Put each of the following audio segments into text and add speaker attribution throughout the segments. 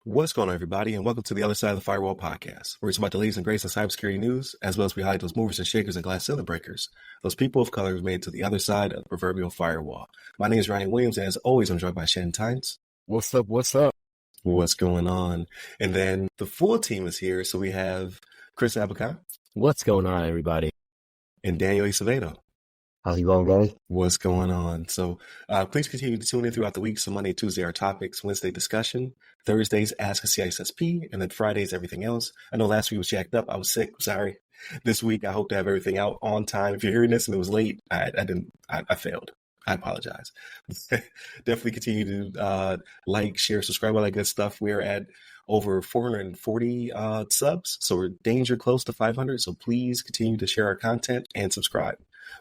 Speaker 1: What's going on, everybody, and welcome to the Other Side of the Firewall podcast, where it's about the latest and greatest in cybersecurity news, as well as we highlight those movers and shakers and glass ceiling breakers, those people of color who made it to the other side of the proverbial firewall. My name is Ryan Williams, and as always, I'm joined by Shannon Tynes.
Speaker 2: What's up? What's up?
Speaker 1: What's going on? And then the full team is here, so we have Chris Abacan.
Speaker 3: What's going on, everybody?
Speaker 1: And Daniel Acevedo.
Speaker 3: How's it going, guys?
Speaker 1: What's going on? So please continue to tune in throughout the week. So Monday and Tuesday are topics, Wednesday discussion, Thursdays Ask a CISSP, and then Fridays everything else. I know last week was jacked up. I was sick. Sorry. This week I hope to have everything out on time. If you're hearing this and it was late, I failed. I apologize. Definitely continue to like, share, subscribe, all that good stuff. We're at over 440 subs, so we're danger close to 500. So please continue to share our content and subscribe.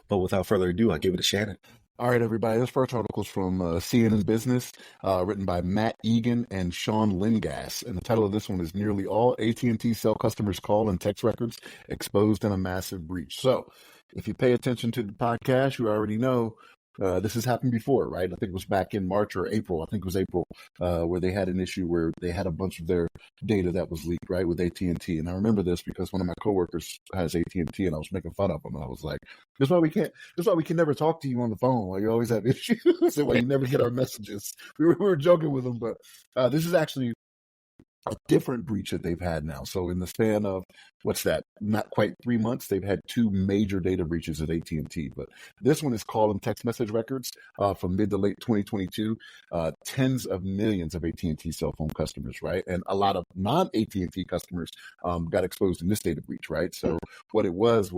Speaker 1: But without further ado, I'll give it to Shannon.
Speaker 2: All right, everybody. This first article is from CNN Business, written by Matt Egan and Sean Lingas. And the title of this one is Nearly All AT&T Cell Customers' Call and Text Records Exposed in a Massive Breach. So if you pay attention to the podcast, you already know this has happened before, right? I think it was back in March or April. I think it was April, where they had an issue where they had a bunch of their data that was leaked, right, with AT&T. And I remember this because one of my coworkers has AT&T, and I was making fun of him. And I was like, "This is why we can never talk to you on the phone. Why you always have issues, and why you never get our messages." We were joking with him, but this is actually a different breach that they've had now. So in the span of, not quite 3 months, they've had two major data breaches at AT&T. But this one is call and text message records from mid to late 2022. Tens of millions of AT&T cell phone customers, right? And a lot of non-AT&T customers got exposed in this data breach, right? So what it was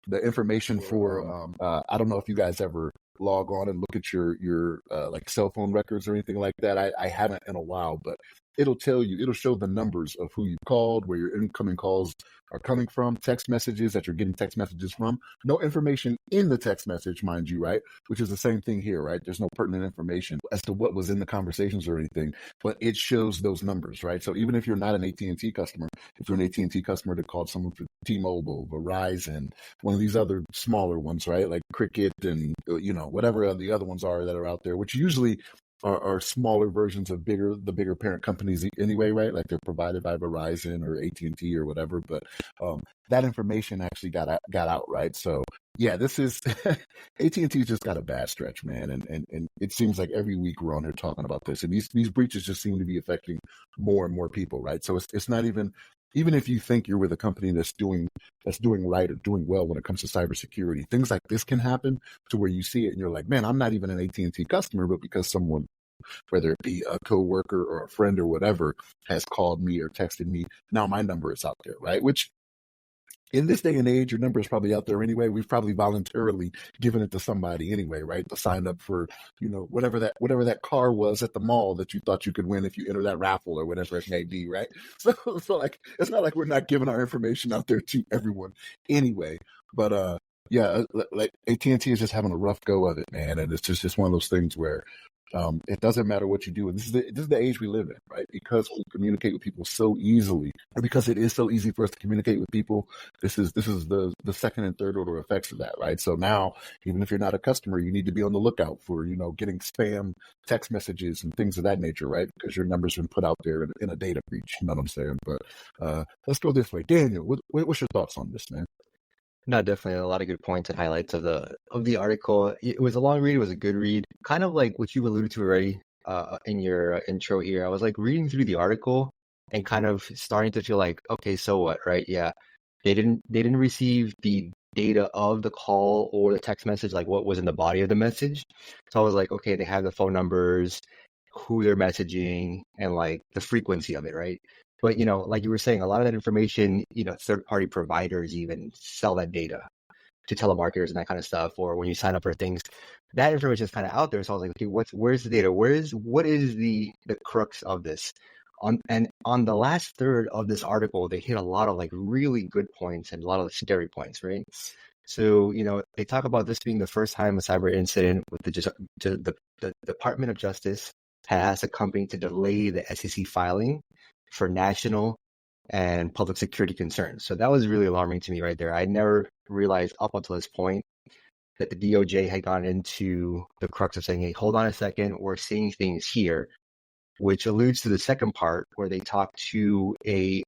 Speaker 2: the information for, I don't know if you guys ever log on and look at your like cell phone records or anything like that. I haven't in a while, but it'll show the numbers of who you called, where your incoming calls are coming from, text messages that you're getting text messages from. No information in the text message, mind you, right? Which is the same thing here, right? There's no pertinent information as to what was in the conversations or anything, but it shows those numbers, right? So even if you're not an AT&T customer, if you're an AT&T customer that called someone for T-Mobile, Verizon, one of these other smaller ones, right? Like Cricket and, whatever the other ones are that are out there, which usually are smaller versions of the bigger parent companies anyway, right? Like they're provided by Verizon or AT&T or whatever. But that information actually got out, right? So yeah, this is AT&T just got a bad stretch, man, and it seems like every week we're on here talking about this, and these breaches just seem to be affecting more and more people, right? So it's not even if you think you're with a company that's doing right or doing well when it comes to cybersecurity, things like this can happen to where you see it and you're like, man, I'm not even an AT&T customer, but because someone, whether it be a coworker or a friend or whatever, has called me or texted me, now my number is out there, right? Which in this day and age, your number is probably out there anyway. We've probably voluntarily given it to somebody anyway, right? To sign up for, whatever that car was at the mall that you thought you could win if you enter that raffle or whatever it may be, right? So like, it's not like we're not giving our information out there to everyone anyway. But yeah, like AT&T is just having a rough go of it, man. And it's just one of those things where it doesn't matter what you do. And this is the age we live in, right? Because we communicate with people so easily, or because it is so easy for us to communicate with people. This is the second and third order effects of that, right? So now, even if you're not a customer, you need to be on the lookout for, getting spam text messages and things of that nature, right? Because your number's been put out there in a data breach. You know what I'm saying? But let's go this way. Daniel, what's your thoughts on this, man?
Speaker 3: No, definitely a lot of good points and highlights of the article. It was a long read. It was a good read. Kind of like what you alluded to already in your intro here. I was like reading through the article and kind of starting to feel like, okay, so what, right? Yeah, they didn't receive the data of the call or the text message, like what was in the body of the message. So I was like, okay, they have the phone numbers, who they're messaging, and like the frequency of it, right? But, like you were saying, a lot of that information, third-party providers even sell that data to telemarketers and that kind of stuff. Or when you sign up for things, that information is kind of out there. So I was like, okay, where's the data? What is the crux of this? On the last third of this article, they hit a lot of like really good points and a lot of scary points, right? So, they talk about this being the first time a cyber incident with the Department of Justice has asked a company to delay the SEC filing for national and public security concerns. So that was really alarming to me right there. I never realized up until this point that the DOJ had gone into the crux of saying, hey, hold on a second, we're seeing things here, which alludes to the second part where they talked to a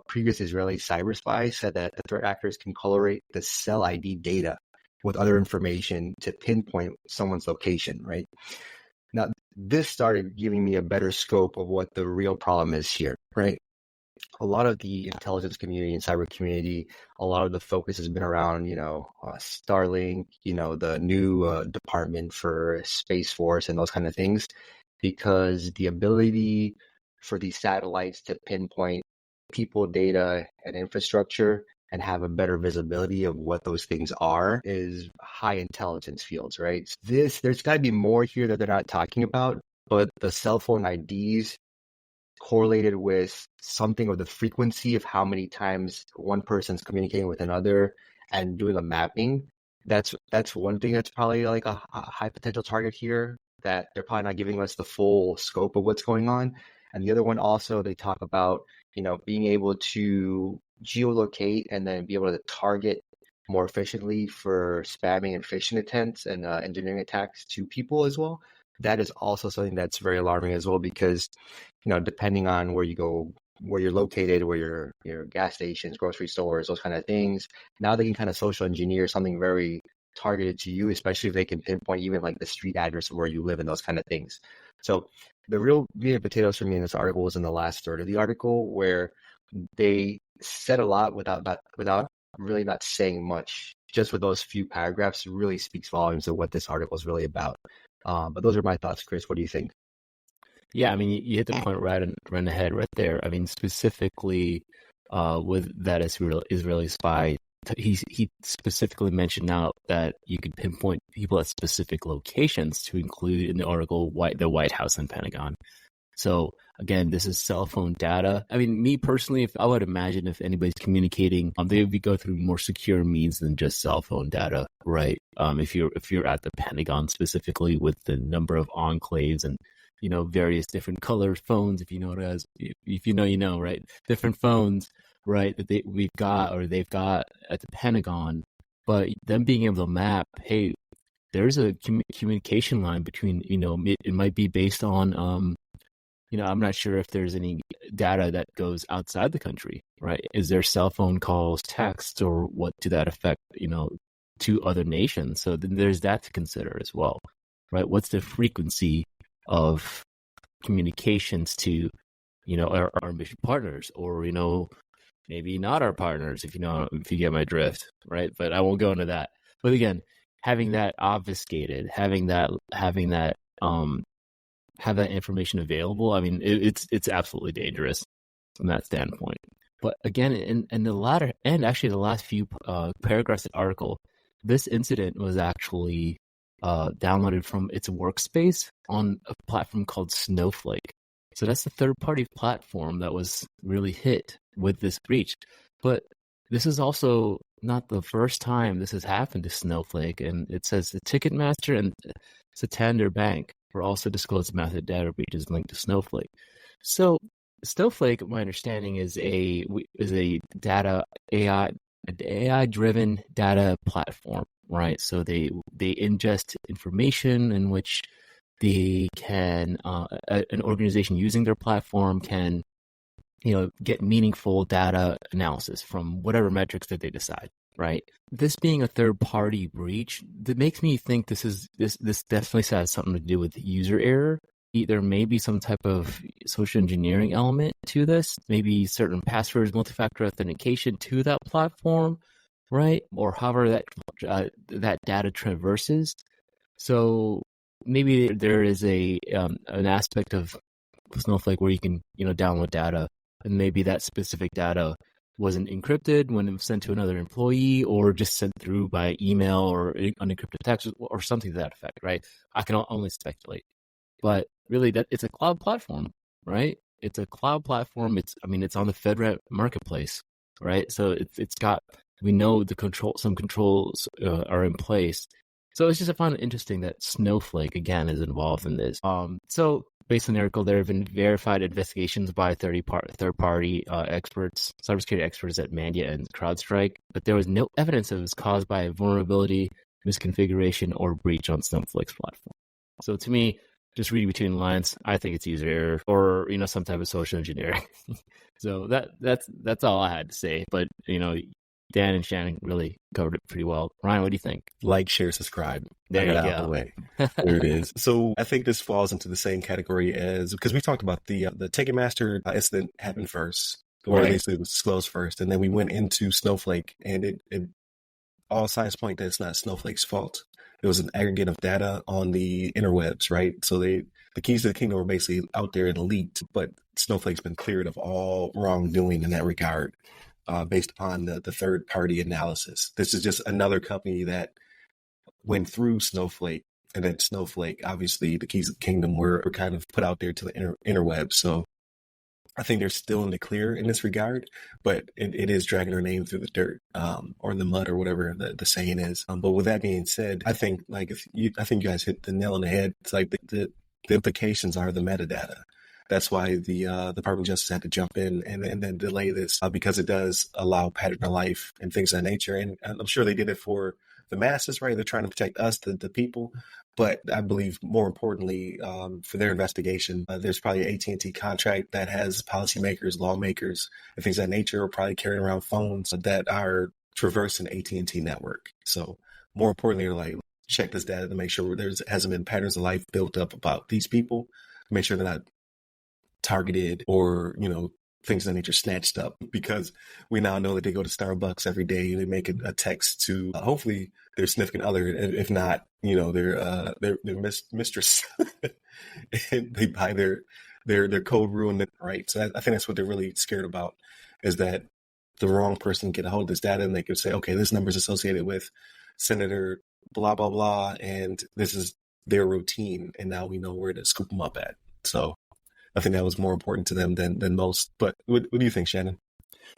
Speaker 3: previous Israeli cyber spy, said that the threat actors can correlate the cell ID data with other information to pinpoint someone's location, right? Now, this started giving me a better scope of what the real problem is here, right? A lot of the intelligence community and cyber community, a lot of the focus has been around, Starlink, the new department for Space Force and those kind of things, because the ability for these satellites to pinpoint people, data, and infrastructure and have a better visibility of what those things are is high intelligence fields, right? There's got to be more here that they're not talking about, but the cell phone IDs correlated with something of the frequency of how many times one person's communicating with another and doing a mapping. That's one thing that's probably like a high potential target here that they're probably not giving us the full scope of what's going on. And the other one also, they talk about, being able to geolocate and then be able to target more efficiently for spamming and phishing attempts and engineering attacks to people as well. That is also something that's very alarming as well, because, depending on where you go, where you're located, where your gas stations, grocery stores, those kind of things, now they can kind of social engineer something very targeted to you, especially if they can pinpoint even like the street address of where you live and those kind of things. So the real meat and potatoes for me in this article was in the last third of the article, where they said a lot without really not saying much. Just with those few paragraphs really speaks volumes of what this article is really about. But those are my thoughts, Chris. What do you think?
Speaker 4: Yeah, I mean, you hit the point right in the head right there. I mean, specifically with that Israeli spy, he specifically mentioned now that you could pinpoint people at specific locations to include in the article the White House and Pentagon. So again, this is cell phone data. I mean, me personally, I would imagine if anybody's communicating, they would go through more secure means than just cell phone data, right? If you're at the Pentagon specifically with the number of enclaves and various different color phones, if you know right? Different phones, right? That they've got at the Pentagon, but them being able to map, hey, there's a communication line between, it might be based on, I'm not sure if there's any data that goes outside the country, right? Is there cell phone calls, text, or what to that effect, to other nations? So then there's that to consider as well, right? What's the frequency of communications to, our mission partners, or, maybe not our partners, if you get my drift, right? But I won't go into that. But again, having that obfuscated, having that have that information available, I mean, it's absolutely dangerous from that standpoint. But again, in the latter end, actually the last few paragraphs of the article, this incident was actually downloaded from its workspace on a platform called Snowflake. So that's the third-party platform that was really hit with this breach. But this is also not the first time this has happened to Snowflake. And it says the Ticketmaster and Santander Bank were also disclosed massive data breaches linked to Snowflake. So Snowflake, my understanding, is a data AI-driven data platform, right? So they ingest information in which they can an organization using their platform can get meaningful data analysis from whatever metrics that they decide, right? This being a third-party breach, that makes me think this definitely has something to do with user error. There may be some type of social engineering element to this, maybe certain passwords, multi-factor authentication to that platform, right? Or however that data traverses. So maybe there is an aspect of Snowflake where you can download data, and maybe that specific data wasn't encrypted when it was sent to another employee, or just sent through by email or unencrypted text or something to that effect, right? I can only speculate. But really, it's a cloud platform, right? It's a cloud platform. It's on the FedRAMP marketplace, right? So it's got, we know some controls are in place. So it's just, I find it interesting that Snowflake again is involved in this. So based on the article, there have been verified investigations by third-party experts, cybersecurity experts at Mandiant and CrowdStrike, but there was no evidence that it was caused by a vulnerability misconfiguration, or breach on Snowflake's platform. So to me, just reading between the lines, I think it's user error or some type of social engineering. So that's all I had to say. But Dan and Shannon really covered it pretty well. Ryan, what do you think?
Speaker 1: Like, share, subscribe.
Speaker 4: There you
Speaker 1: Out of the
Speaker 4: go.
Speaker 1: way. There it is. So I think this falls into the same category as, because we talked about the Ticketmaster incident happened first, or at least it was disclosed first, and then we went into Snowflake, and it all signs point that it's not Snowflake's fault. It was an aggregate of data on the interwebs, right? So the keys to the kingdom were basically out there and leaked, but Snowflake's been cleared of all wrongdoing in that regard. Based upon the third-party analysis. This is just another company that went through Snowflake, and then Snowflake, obviously, the keys of the kingdom were kind of put out there to the interweb. So I think they're still in the clear in this regard, but it is dragging their name through the dirt or the mud or whatever the saying is. But with that being said, I think you guys hit the nail on the head. It's like the implications are the metadata. That's why the Department of Justice had to jump in and then delay this because it does allow patent of life and things of that nature. And I'm sure they did it for the masses, right? They're trying to protect us, the people. But I believe more importantly, for their investigation, there's probably an AT&T contract that has policymakers, lawmakers, and things of that nature are probably carrying around phones that are traversing AT&T network. So more importantly, they're like, check this data to make sure there hasn't been patterns of life built up about these people, make sure they're not targeted or things of that nature snatched up, because we now know that they go to Starbucks every day and they make a text to hopefully their significant other, if not their mistress, and they buy their code ruined, right? So I think that's what they're really scared about, is that the wrong person get a hold of this data and they can say, okay, this number is associated with Senator blah blah blah, and this is their routine, and now we know where to scoop them up at. So I think that was more important to them than most. But what do you think, Shannon?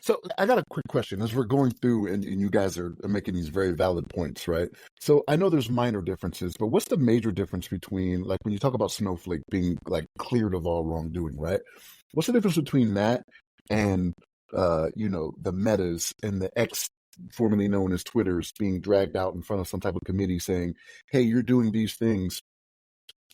Speaker 2: So I got a quick question as we're going through, and you guys are making these very valid points, right? So I know there's minor differences, but what's the major difference between, like, when you talk about Snowflake being like cleared of all wrongdoing, right? What's the difference between that and the Metas and the X, formerly known as Twitters, being dragged out in front of some type of committee saying, hey, you're doing these things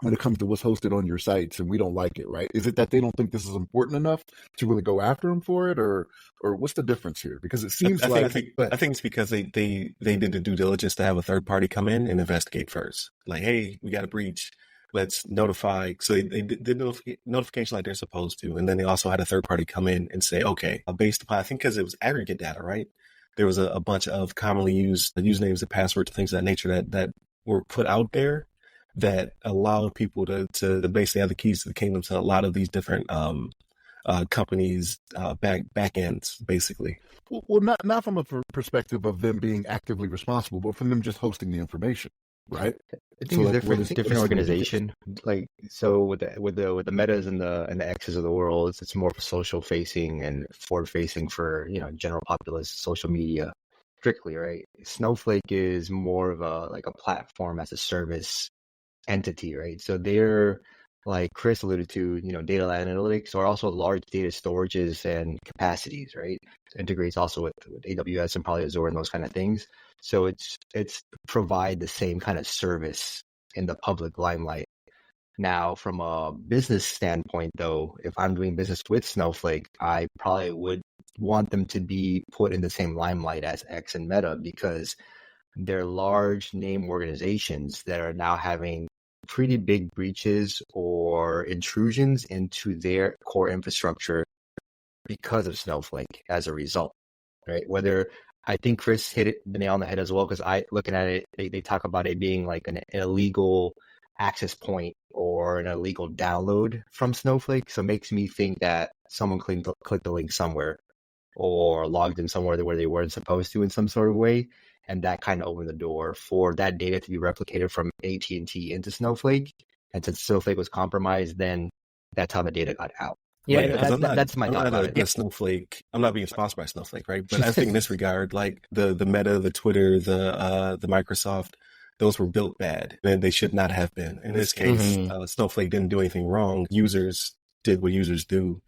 Speaker 2: when it comes to what's hosted on your sites and we don't like it, right? Is it that they don't think this is important enough to really go after them for it, or what's the difference here? Because it seems
Speaker 1: I think it's because they did the due diligence to have a third party come in and investigate first. Like, hey, we got a breach. Let's notify. So they did notification like they're supposed to. And then they also had a third party come in and say, okay, based upon, I think because it was aggregate data, right? There was a bunch of commonly used usernames and passwords, things of that nature that were put out there that allowed people to basically have the keys to the kingdom to a lot of these different companies' back ends, basically.
Speaker 2: Well, not from a perspective of them being actively responsible, but from them just hosting the information, right?
Speaker 3: I think it's different organization. Like, so with the Metas and the X's of the world, it's more social facing and forward facing for general populace social media strictly, right? Snowflake is more of a platform as a service entity, right? So they're, like Chris alluded to, data analytics, or also large data storages and capacities, right? It integrates also with AWS and probably Azure and those kind of things. So it's provide the same kind of service in the public limelight. Now, from a business standpoint, though, if I'm doing business with Snowflake, I probably would want them to be put in the same limelight as X and Meta, because they're large name organizations that are now having pretty big breaches or intrusions into their core infrastructure because of Snowflake as a result, right? Whether, I think Chris hit the nail on the head as well, because looking at it, they talk about it being like an illegal access point or an illegal download from Snowflake. So it makes me think that someone clicked the link somewhere or logged in somewhere where they weren't supposed to in some sort of way. And that kind of opened the door for that data to be replicated from AT&T into Snowflake. And since Snowflake was compromised, then that's how the data got out.
Speaker 4: Yeah,
Speaker 3: that's my thought about it.
Speaker 1: Snowflake. I'm not being sponsored by Snowflake, right? But I think in this regard, like the Meta, the Twitter, the Microsoft, those were built bad, and they should not have been. In this case, Snowflake didn't do anything wrong. Users did what users do.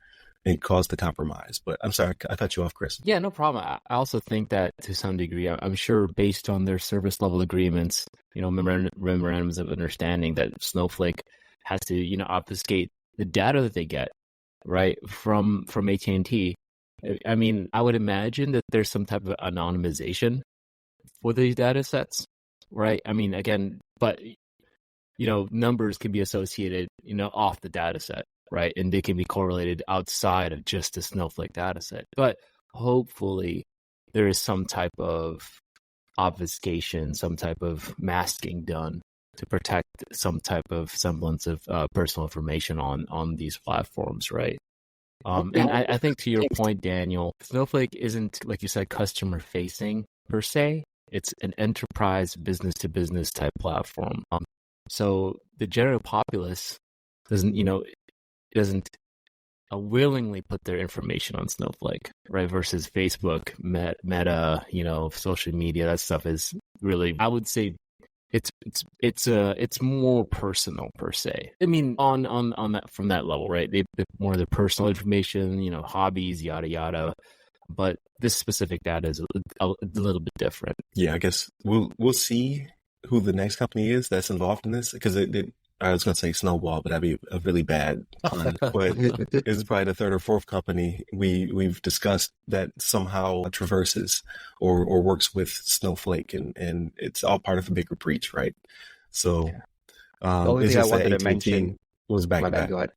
Speaker 1: and caused the compromise. But I'm sorry, I cut you off, Chris.
Speaker 4: Yeah, no problem. I also think that to some degree, I'm sure based on their service level agreements, memorandums of understanding, that Snowflake has to, obfuscate the data that they get, right, from AT&T. I mean, I would imagine that there's some type of anonymization for these data sets, right? I mean, again, but numbers can be associated, off the data set, right? And they can be correlated outside of just the Snowflake data set. But hopefully there is some type of obfuscation, some type of masking done to protect some type of semblance of personal information on these platforms, right? And I think to your point, Daniel, Snowflake isn't, like you said, customer facing per se. It's an enterprise business to business type platform. So the general populace doesn't willingly put their information on Snowflake, right? Versus Facebook, Meta, social media. That stuff is really, I would say, it's more personal per se. I mean, on that, from that level, right? They more of their personal information, hobbies, yada yada. But this specific data is a little bit different.
Speaker 1: Yeah, I guess we'll see who the next company is that's involved in this, because I was going to say Snowball, but that'd be a really bad pun. But it's probably the third or fourth company we've discussed that somehow traverses or works with Snowflake, and it's all part of a bigger breach, right? So
Speaker 3: the only thing I wanted to mention
Speaker 1: was back.
Speaker 3: My bad, go ahead.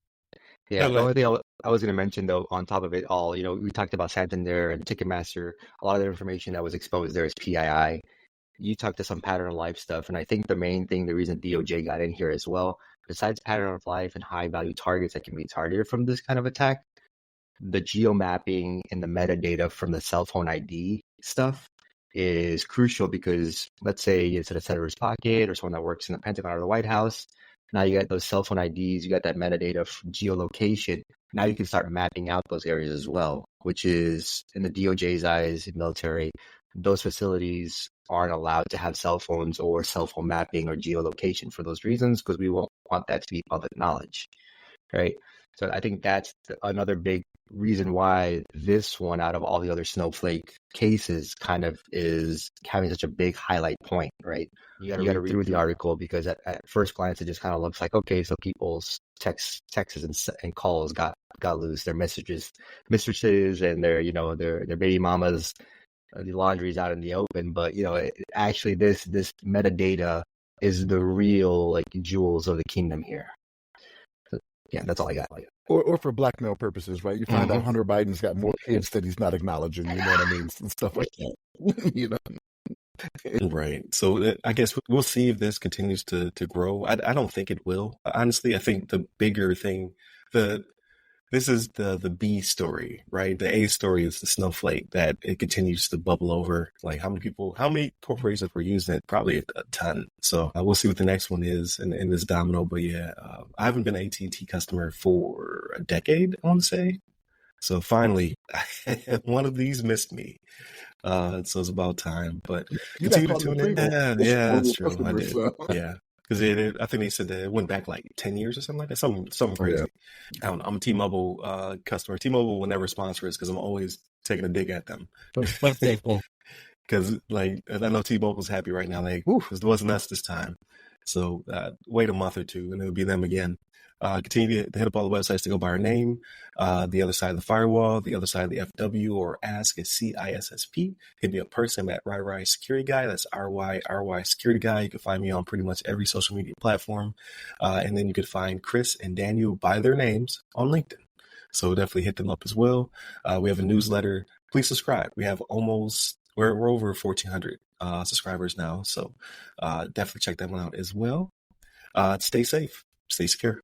Speaker 3: Yeah, the only thing I was going to mention, though, on top of it all, we talked about Santander and Ticketmaster. A lot of the information that was exposed there is PII. You talked to some pattern of life stuff, and I think the main thing, the reason DOJ got in here as well, besides pattern of life and high value targets that can be targeted from this kind of attack, the geo mapping and the metadata from the cell phone ID stuff is crucial, because let's say it's in a senator's pocket or someone that works in the Pentagon or the White House. Now you got those cell phone IDs, you got that metadata geolocation. Now you can start mapping out those areas as well, which is, in the DOJ's eyes, military, those facilities aren't allowed to have cell phones or cell phone mapping or geolocation for those reasons, because we won't want that to be public knowledge, right? So I think that's another big reason why this one, out of all the other Snowflake cases, kind of is having such a big highlight point, right? You got to read through the article, because at first glance it just kind of looks like, okay, so people's texts and calls got loose, their mistresses and their baby mamas, the laundry's out in the open. But actually this metadata is the real jewels of the kingdom here. So, yeah, that's all I got.
Speaker 2: Or for blackmail purposes, right? You find out Hunter Biden's got more kids that he's not acknowledging, you know what I mean? And stuff like that.
Speaker 1: Right. So I guess we'll see if this continues to grow. I don't think it will. Honestly, I think the bigger thing, this is the B story, right? The A story is the Snowflake, that it continues to bubble over. Like, how many corporations were using it? Probably a ton. So we'll see what the next one is in this domino. But yeah, I haven't been an AT&T customer for a decade, I want to say. So finally, one of these missed me. So it's about time. But continue to tune in. Yeah, that's true. I did. Yeah. Because I think they said that it went back like 10 years or something like that. Something crazy. Yeah. I don't know. I'm a T-Mobile customer. T-Mobile will never sponsor us because I'm always taking a dig at them. Because I know T-Mobile's happy right now. Like, it wasn't us this time. So wait a month or two and it'll be them again. Continue to hit up all the websites to go by our name. The Other Side of the Firewall, The Other Side of the FW, or Ask is CISSP. Hit me up personally. I'm at RY Security Guy. That's RY Security Guy. You can find me on pretty much every social media platform. And then you could find Chris and Daniel by their names on LinkedIn. So definitely hit them up as well. We have a newsletter. Please subscribe. We have we're over 1,400 subscribers now. So definitely check that one out as well. Stay safe. Stay secure.